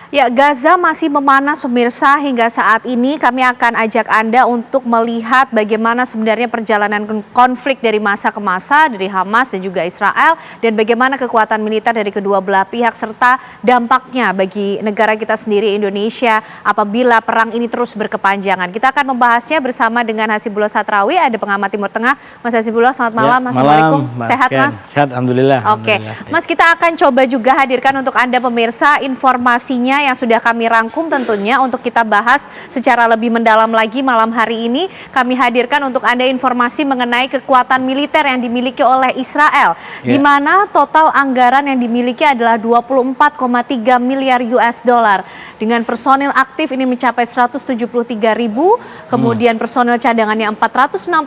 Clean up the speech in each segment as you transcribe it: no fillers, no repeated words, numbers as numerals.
Ya, Gaza masih memanas pemirsa hingga saat ini. Kami akan ajak Anda untuk melihat bagaimana sebenarnya perjalanan konflik dari masa ke masa dari Hamas dan juga Israel, dan bagaimana kekuatan militer dari kedua belah pihak serta dampaknya bagi negara kita sendiri Indonesia apabila perang ini terus berkepanjangan. Kita akan membahasnya bersama dengan Hasibullah Satrawi, ada pengamat Timur Tengah. Mas Hasibullah, selamat malam. Ya, Assalamualaikum. Mas Sehat, Ken. Mas? Sehat, alhamdulillah. Oke, Mas, kita akan coba juga hadirkan untuk Anda pemirsa informasinya yang sudah kami rangkum tentunya untuk kita bahas secara lebih mendalam lagi malam hari ini. Kami hadirkan untuk Anda informasi mengenai kekuatan militer yang dimiliki oleh Israel, di mana total anggaran yang dimiliki adalah 24,3 miliar US dollar. Dengan personil aktif ini mencapai 173.000, kemudian personil cadangannya 465.000,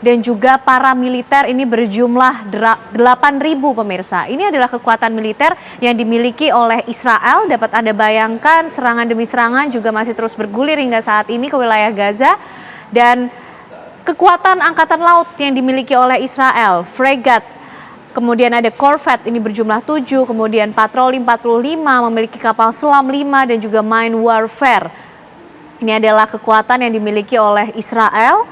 dan juga para militer ini berjumlah 8.000 pemirsa. Ini adalah kekuatan militer yang dimiliki oleh Israel. Dapat Anda bayangkan serangan demi serangan juga masih terus bergulir hingga saat ini ke wilayah Gaza. Dan kekuatan angkatan laut yang dimiliki oleh Israel, fregat, kemudian ada korvet ini berjumlah 7, kemudian patroli 45, memiliki kapal selam 5, dan juga mine warfare. Ini adalah kekuatan yang dimiliki oleh Israel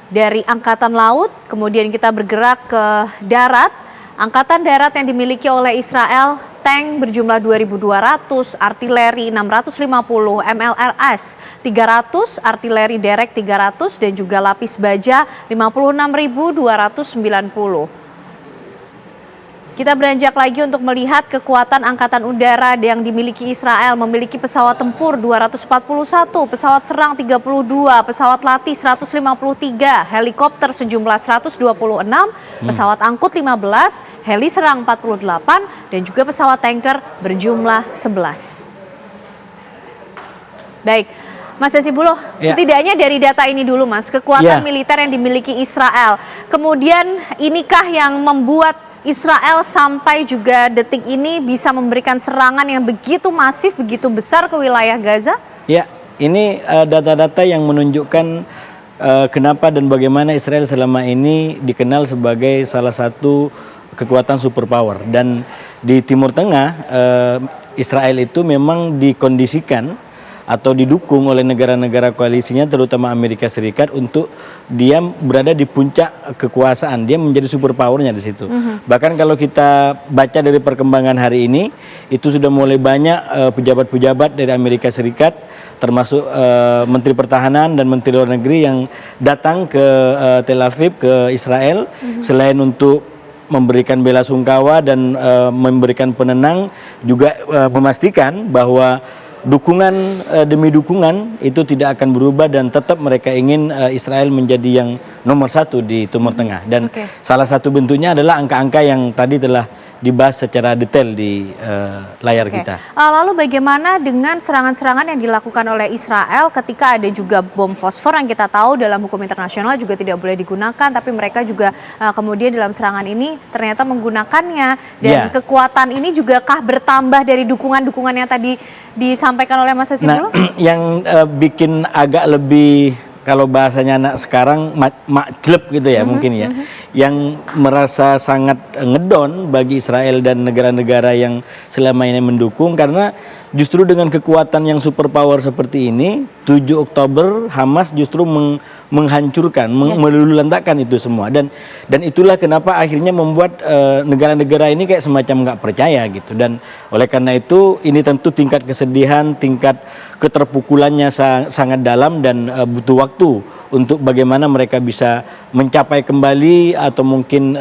dari angkatan laut. Kemudian kita bergerak ke darat. Angkatan darat yang dimiliki oleh Israel, tank berjumlah 2.200, artileri 650, MLRS 300, artileri derek 300, dan juga lapis baja 56.290. Kita beranjak lagi untuk melihat kekuatan angkatan udara yang dimiliki Israel, memiliki pesawat tempur 241, pesawat serang 32, pesawat latih 153, helikopter sejumlah 126, pesawat angkut 15, heli serang 48, dan juga pesawat tanker berjumlah 11. Baik, Mas Hasibullah, setidaknya dari data ini dulu Mas, kekuatan militer yang dimiliki Israel. Kemudian inikah yang membuat Israel sampai juga detik ini bisa memberikan serangan yang begitu masif, begitu besar ke wilayah Gaza? Ya, ini data-data yang menunjukkan kenapa dan bagaimana Israel selama ini dikenal sebagai salah satu kekuatan superpower. Dan di Timur Tengah, Israel itu memang dikondisikan atau didukung oleh negara-negara koalisinya, terutama Amerika Serikat, untuk dia berada di puncak kekuasaan. Dia menjadi superpowernya di situ. Bahkan kalau kita baca dari perkembangan hari ini, itu sudah mulai banyak pejabat-pejabat dari Amerika Serikat, termasuk Menteri Pertahanan dan Menteri Luar Negeri yang datang ke Tel Aviv, ke Israel, selain untuk memberikan bela sungkawa dan memberikan penenang, juga memastikan bahwa dukungan demi dukungan itu tidak akan berubah dan tetap mereka ingin Israel menjadi yang nomor satu di Timur Tengah. Dan salah satu bentuknya adalah angka-angka yang tadi telah dibahas secara detail di layar kita. Lalu bagaimana dengan serangan-serangan yang dilakukan oleh Israel ketika ada juga bom fosfor yang kita tahu dalam hukum internasional juga tidak boleh digunakan, tapi mereka juga kemudian dalam serangan ini ternyata menggunakannya, dan kekuatan ini juga kah bertambah dari dukungan-dukungan yang tadi disampaikan oleh Mas Hasibullah? Nah, yang bikin agak lebih, kalau bahasanya anak sekarang, makclep gitu ya, mungkin ya, yang merasa sangat ngedon bagi Israel dan negara-negara yang selama ini mendukung, karena justru dengan kekuatan yang superpower seperti ini, 7 Oktober Hamas justru menghancurkan, meluluhlantakkan itu semua, dan itulah kenapa akhirnya membuat negara-negara ini kayak semacam nggak percaya gitu. Dan oleh karena itu ini tentu tingkat kesedihan, tingkat keterpukulannya sangat dalam, dan butuh waktu untuk bagaimana mereka bisa mencapai kembali atau mungkin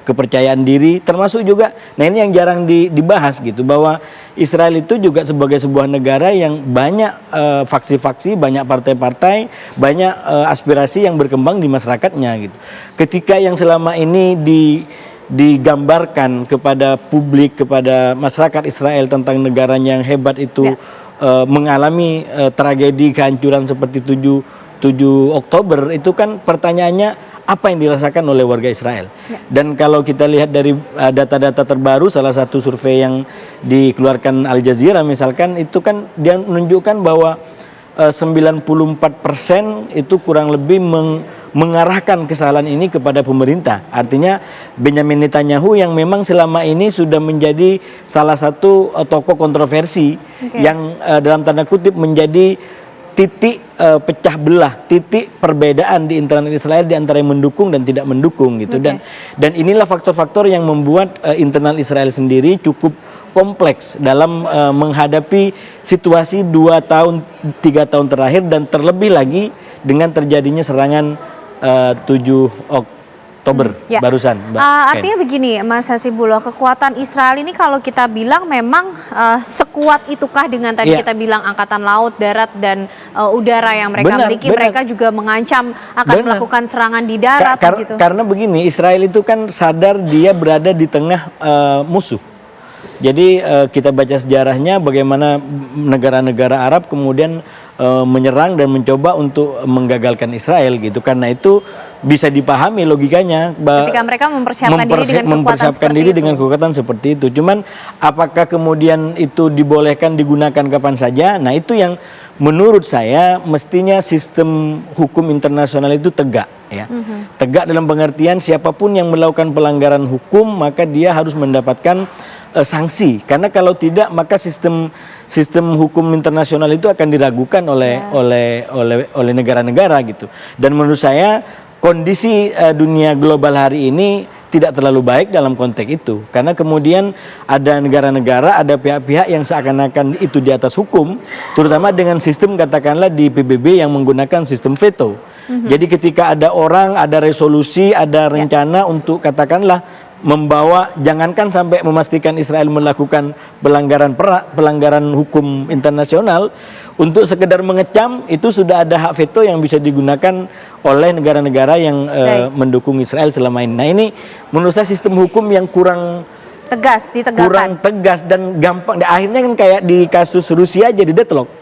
kepercayaan diri, termasuk juga, nah ini yang jarang dibahas gitu, bahwa Israel itu juga sebagai sebuah negara yang banyak faksi-faksi, banyak partai-partai, banyak aspirasi yang berkembang di masyarakatnya gitu. Ketika yang selama ini digambarkan kepada publik, kepada masyarakat Israel tentang negaranya yang hebat itu mengalami tragedi kehancuran seperti 7 Oktober, itu kan pertanyaannya apa yang dirasakan oleh warga Israel. Dan kalau kita lihat dari data-data terbaru, salah satu survei yang dikeluarkan Al Jazeera misalkan, itu kan dia menunjukkan bahwa 94% itu kurang lebih mengarahkan kesalahan ini kepada pemerintah. Artinya Benjamin Netanyahu yang memang selama ini sudah menjadi salah satu tokoh kontroversi yang dalam tanda kutip menjadi titik pecah belah, titik perbedaan di internal Israel di antara yang mendukung dan tidak mendukung gitu. Dan inilah faktor-faktor yang membuat internal Israel sendiri cukup kompleks dalam menghadapi situasi 2 tahun 3 tahun terakhir, dan terlebih lagi dengan terjadinya serangan 7 Oktober barusan. Artinya begini, Mas Hasibullah, kekuatan Israel ini kalau kita bilang memang sekuat itukah dengan tadi kita bilang angkatan laut, darat, dan udara yang mereka miliki? Mereka juga mengancam akan melakukan serangan di darat gitu. Karena begini, Israel itu kan sadar dia berada di tengah musuh. Jadi kita baca sejarahnya bagaimana negara-negara Arab kemudian menyerang dan mencoba untuk menggagalkan Israel gitu. Karena itu bisa dipahami logikanya ketika mereka mempersiapkan diri dengan kekuatan seperti itu. Cuman apakah kemudian itu dibolehkan digunakan kapan saja? Nah, itu yang menurut saya mestinya sistem hukum internasional itu tegak ya. Tegak dalam pengertian siapapun yang melakukan pelanggaran hukum maka dia harus mendapatkan sanksi, karena kalau tidak maka sistem hukum internasional itu akan diragukan oleh negara-negara gitu. Dan menurut saya kondisi dunia global hari ini tidak terlalu baik dalam konteks itu, karena kemudian ada negara-negara, ada pihak-pihak yang seakan-akan itu di atas hukum, terutama dengan sistem katakanlah di PBB yang menggunakan sistem veto. Jadi ketika ada orang, ada resolusi, ada rencana untuk katakanlah membawa, jangankan sampai memastikan Israel melakukan pelanggaran hukum internasional, untuk sekedar mengecam itu sudah ada hak veto yang bisa digunakan oleh negara-negara yang mendukung Israel selama ini. Nah, ini menurut saya sistem hukum yang kurang ditegakkan, kurang tegas dan gampang. Akhirnya kan kayak di kasus Rusia jadi deadlock.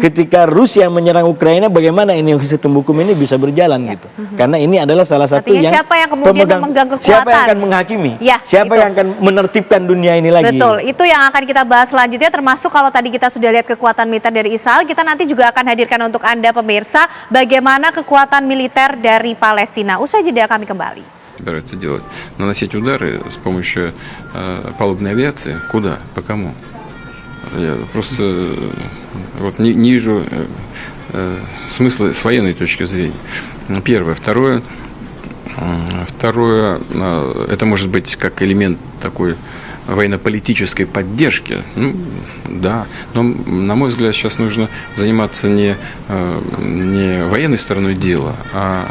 Ketika Rusia menyerang Ukraina, bagaimana ini sistem hukum ini bisa berjalan gitu? Karena ini adalah salah satu artinya siapa yang kemudian memegang kekuatan? Siapa yang akan menghakimi? Siapa yang akan menertibkan dunia ini lagi? Betul, itu yang akan kita bahas selanjutnya, termasuk kalau tadi kita sudah lihat kekuatan militer dari Israel, kita nanti juga akan hadirkan untuk Anda pemirsa bagaimana kekuatan militer dari Palestina. Usai jeda kami kembali. Собираются делать? Наносить удары с помощью палубной авиации? Куда? По кому? Я просто вот не вижу смысла с военной точки зрения. Первое. Второе, это может быть как элемент такой военно-политической поддержки. Ну, да, но, на мой взгляд, сейчас нужно заниматься не военной стороной дела, а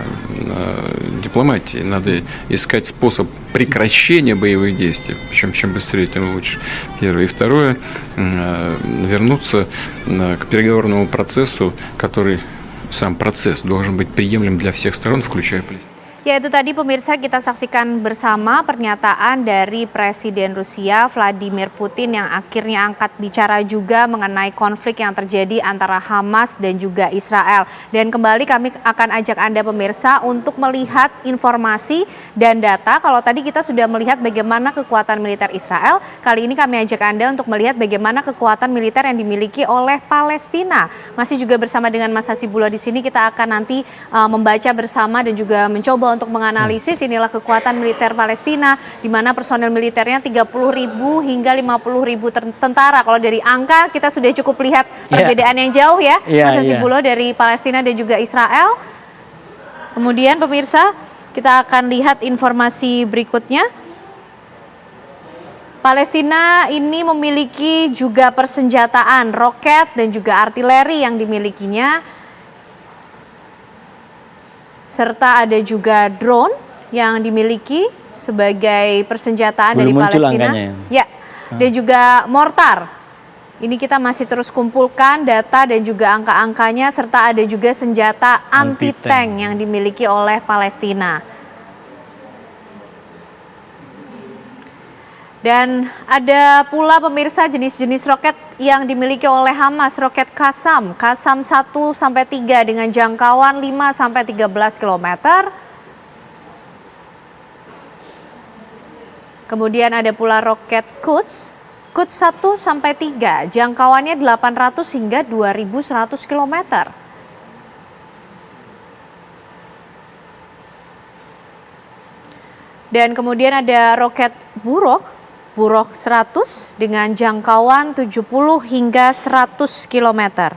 дипломатией. Надо искать способ прекращения боевых действий, причем чем быстрее, тем лучше. Первое. И второе, вернуться к переговорному процессу, который, сам процесс, должен быть приемлем для всех сторон, включая Палестину. Ya, itu tadi pemirsa, kita saksikan bersama pernyataan dari Presiden Rusia Vladimir Putin yang akhirnya angkat bicara juga mengenai konflik yang terjadi antara Hamas dan juga Israel. Dan kembali kami akan ajak Anda pemirsa untuk melihat informasi dan data. Kalau tadi kita sudah melihat bagaimana kekuatan militer Israel, kali ini kami ajak Anda untuk melihat bagaimana kekuatan militer yang dimiliki oleh Palestina. Masih juga bersama dengan Mas Hasibullah di sini, kita akan nanti membaca bersama dan juga mencoba untuk menganalisis inilah kekuatan militer Palestina, di mana personel militernya 30.000 hingga 50.000 tentara. Kalau dari angka kita sudah cukup lihat perbedaan yang jauh ya, Mas Hasibullah, dari Palestina dan juga Israel. Kemudian pemirsa, kita akan lihat informasi berikutnya. Palestina ini memiliki juga persenjataan, roket dan juga artileri yang dimilikinya, serta ada juga drone yang dimiliki sebagai persenjataan dari Palestina. Ya, dan juga mortar. Ini kita masih terus kumpulkan data dan juga angka-angkanya, serta ada juga senjata anti-tank yang dimiliki oleh Palestina. Dan ada pula pemirsa jenis-jenis roket yang dimiliki oleh Hamas, roket Qassam 1-3 dengan jangkauan 5-13 km. Kemudian ada pula roket Quds 1-3, jangkauannya 800 hingga 2100 km. Dan kemudian ada roket Burok 100 dengan jangkauan 70 hingga 100 km.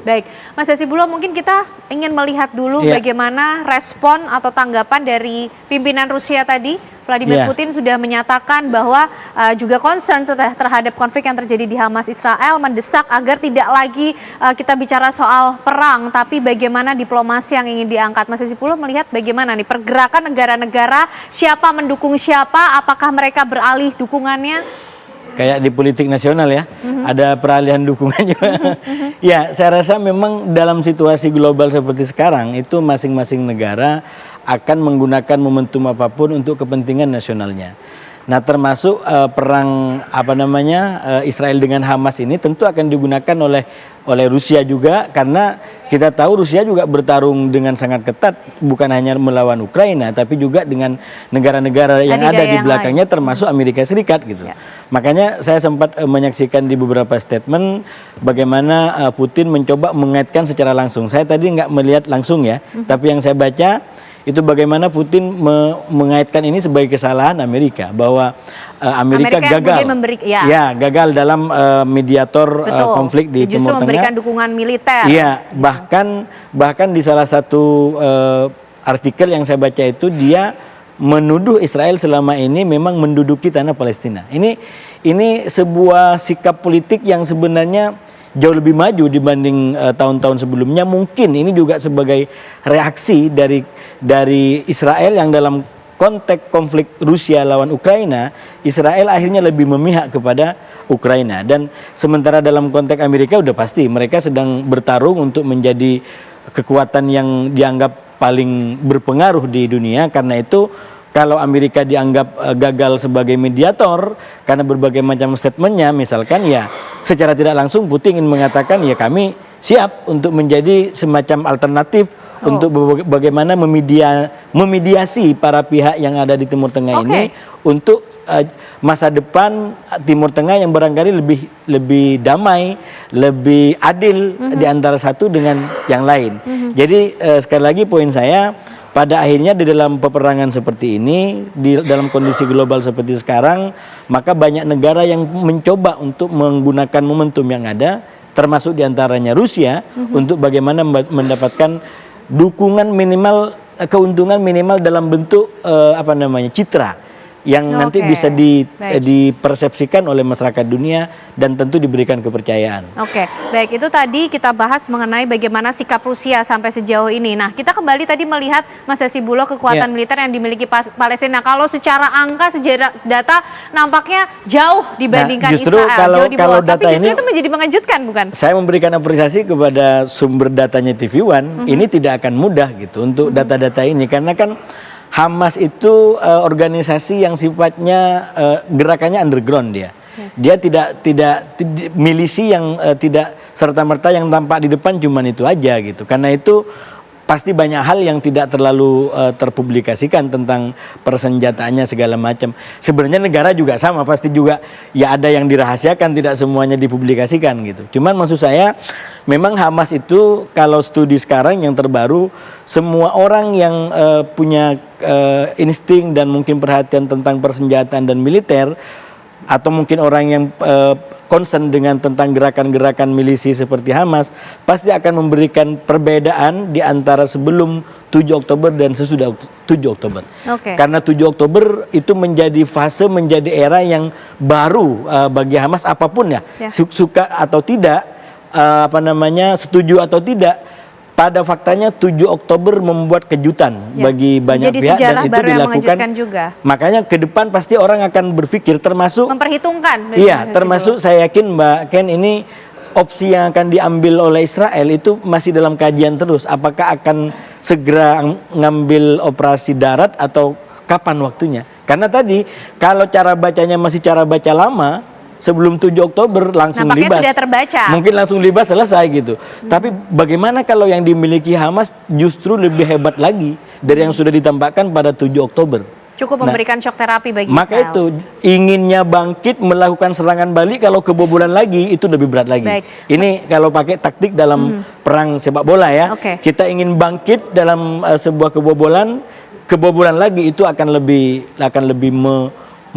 Baik, Mas Hasibulo, mungkin kita ingin melihat dulu bagaimana respon atau tanggapan dari pimpinan Rusia tadi. Vladimir Putin sudah menyatakan bahwa juga concern terhadap konflik yang terjadi di Hamas Israel, mendesak agar tidak lagi kita bicara soal perang, tapi bagaimana diplomasi yang ingin diangkat. Mas Hasibulo melihat bagaimana nih pergerakan negara-negara, siapa mendukung siapa, apakah mereka beralih dukungannya? Kayak di politik nasional ya, ada peralihan dukungan juga. Ya, saya rasa memang dalam situasi global seperti sekarang itu masing-masing negara akan menggunakan momentum apapun untuk kepentingan nasionalnya. Nah, termasuk perang Israel dengan Hamas ini tentu akan digunakan oleh Rusia juga, karena kita tahu Rusia juga bertarung dengan sangat ketat, bukan hanya melawan Ukraina tapi juga dengan negara-negara yang ada di belakangnya termasuk Amerika Serikat gitu. Makanya saya sempat menyaksikan di beberapa statement bagaimana Putin mencoba mengaitkan secara langsung. Saya tadi nggak melihat langsung ya, tapi yang saya baca itu bagaimana Putin mengaitkan ini sebagai kesalahan Amerika, bahwa Amerika gagal, gagal dalam mediator konflik di Timur Tengah. Memberikan dukungan militer. Iya, bahkan di salah satu artikel yang saya baca itu dia menuduh Israel selama ini memang menduduki tanah Palestina. Ini sebuah sikap politik yang sebenarnya jauh lebih maju dibanding tahun-tahun sebelumnya. Mungkin ini juga sebagai reaksi dari Israel yang dalam konteks konflik Rusia lawan Ukraina, Israel akhirnya lebih memihak kepada Ukraina. Dan sementara dalam konteks Amerika udah pasti mereka sedang bertarung untuk menjadi kekuatan yang dianggap paling berpengaruh di dunia. Karena itu kalau Amerika dianggap gagal sebagai mediator karena berbagai macam statementnya, misalkan ya secara tidak langsung Putin ingin mengatakan ya kami siap untuk menjadi semacam alternatif untuk bagaimana memediasi para pihak yang ada di Timur Tengah ini untuk masa depan Timur Tengah yang barangkali lebih damai, lebih adil di antara satu dengan yang lain. Jadi sekali lagi poin saya, pada akhirnya di dalam peperangan seperti ini, di dalam kondisi global seperti sekarang, maka banyak negara yang mencoba untuk menggunakan momentum yang ada, termasuk diantaranya Rusia, untuk bagaimana mendapatkan dukungan minimal, keuntungan minimal dalam bentuk citra yang nanti bisa dipersepsikan oleh masyarakat dunia dan tentu diberikan kepercayaan. Baik, itu tadi kita bahas mengenai bagaimana sikap Rusia sampai sejauh ini. Nah, kita kembali tadi melihat Mas Hasibulo kekuatan militer yang dimiliki Palestina. Kalau secara angka, secara data nampaknya jauh dibandingkan Israel. Kalau data tapi justru itu menjadi mengejutkan, bukan? Saya memberikan apresiasi kepada sumber datanya TV One. Ini tidak akan mudah gitu untuk data-data ini, karena kan Hamas itu organisasi yang sifatnya gerakannya underground dia. Dia tidak milisi yang tidak serta-merta yang tampak di depan cuman itu aja gitu. Karena itu pasti banyak hal yang tidak terlalu terpublikasikan tentang persenjataannya segala macam. Sebenarnya negara juga sama, pasti juga ya ada yang dirahasiakan, tidak semuanya dipublikasikan gitu. Cuman maksud saya memang Hamas itu kalau studi sekarang yang terbaru, semua orang yang punya insting dan mungkin perhatian tentang persenjataan dan militer, atau mungkin orang yang concern dengan tentang gerakan-gerakan milisi seperti Hamas, pasti akan memberikan perbedaan di antara sebelum 7 Oktober dan sesudah 7 Oktober. Karena 7 Oktober itu menjadi fase, menjadi era yang baru bagi Hamas, apapun ya, suka atau tidak, setuju atau tidak, pada faktanya 7 Oktober membuat kejutan bagi banyak pihak dan itu dilakukan juga. Makanya ke depan pasti orang akan berpikir, termasuk memperhitungkan. Termasuk saya yakin Mbak Ken, ini opsi yang akan diambil oleh Israel itu masih dalam kajian terus. Apakah akan segera ngambil operasi darat atau kapan waktunya? Karena tadi kalau cara bacanya masih cara baca lama, sebelum 7 Oktober langsung libas. Sudah terbaca. Mungkin langsung libas, selesai gitu. Tapi bagaimana kalau yang dimiliki Hamas justru lebih hebat lagi dari yang sudah ditambahkan pada 7 Oktober? Cukup memberikan shock terapi bagi Maka Israel. itu inginnya bangkit melakukan serangan balik, kalau kebobolan lagi itu lebih berat lagi. Baik. Ini kalau pakai taktik dalam perang sepak bola ya. Oke. Kita ingin bangkit dalam sebuah kebobolan lagi itu akan lebih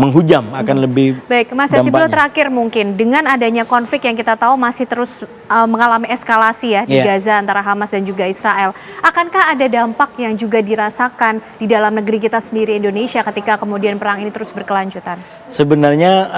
menghujam, akan lebih Baik, Mas Hasibulo, dampaknya. terakhir mungkin dengan adanya konflik yang kita tahu masih terus mengalami eskalasi ya di Iya. Gaza antara Hamas dan juga Israel. Akankah ada dampak yang juga dirasakan di dalam negeri kita sendiri Indonesia ketika kemudian perang ini terus berkelanjutan? Sebenarnya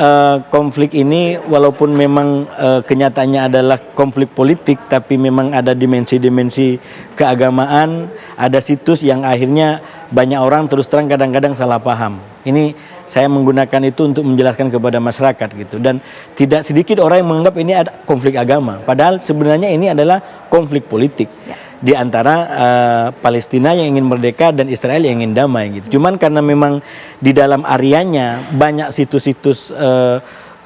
konflik ini walaupun memang kenyataannya adalah konflik politik, tapi memang ada dimensi-dimensi keagamaan, ada situs yang akhirnya banyak orang terus terang kadang-kadang salah paham. Ini saya menggunakan itu untuk menjelaskan kepada masyarakat gitu, dan tidak sedikit orang yang menganggap ini ada konflik agama, padahal sebenarnya ini adalah konflik politik di antara Palestina yang ingin merdeka dan Israel yang ingin damai gitu. Cuman karena memang di dalam areanya banyak situs-situs,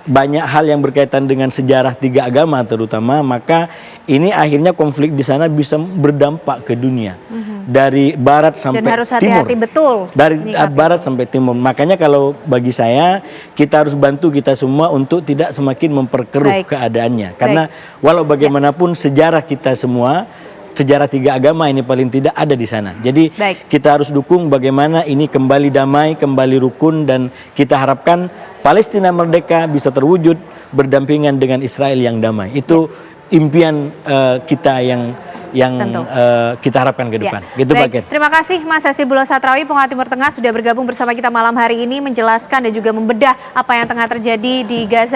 banyak hal yang berkaitan dengan sejarah tiga agama terutama, maka ini akhirnya konflik di sana bisa berdampak ke dunia dari barat sampai Dan harus timur. hati-hati betul Dari menyikapi barat sampai timur. Makanya kalau bagi saya kita harus bantu kita semua untuk tidak semakin memperkeruh Baik. keadaannya. Karena walau bagaimanapun sejarah kita semua, sejarah tiga agama ini paling tidak ada di sana. Jadi Baik. kita harus dukung bagaimana ini kembali damai, kembali rukun, dan kita harapkan Palestina merdeka bisa terwujud berdampingan dengan Israel yang damai. Itu impian kita yang Tentu. kita harapkan ke depan. Ya. Gitu Pak Baik, Ken. terima kasih Mas Hasibulo Satrawi, Pengusaha Timur Tengah, sudah bergabung bersama kita malam hari ini menjelaskan dan juga membedah apa yang tengah terjadi di Gaza.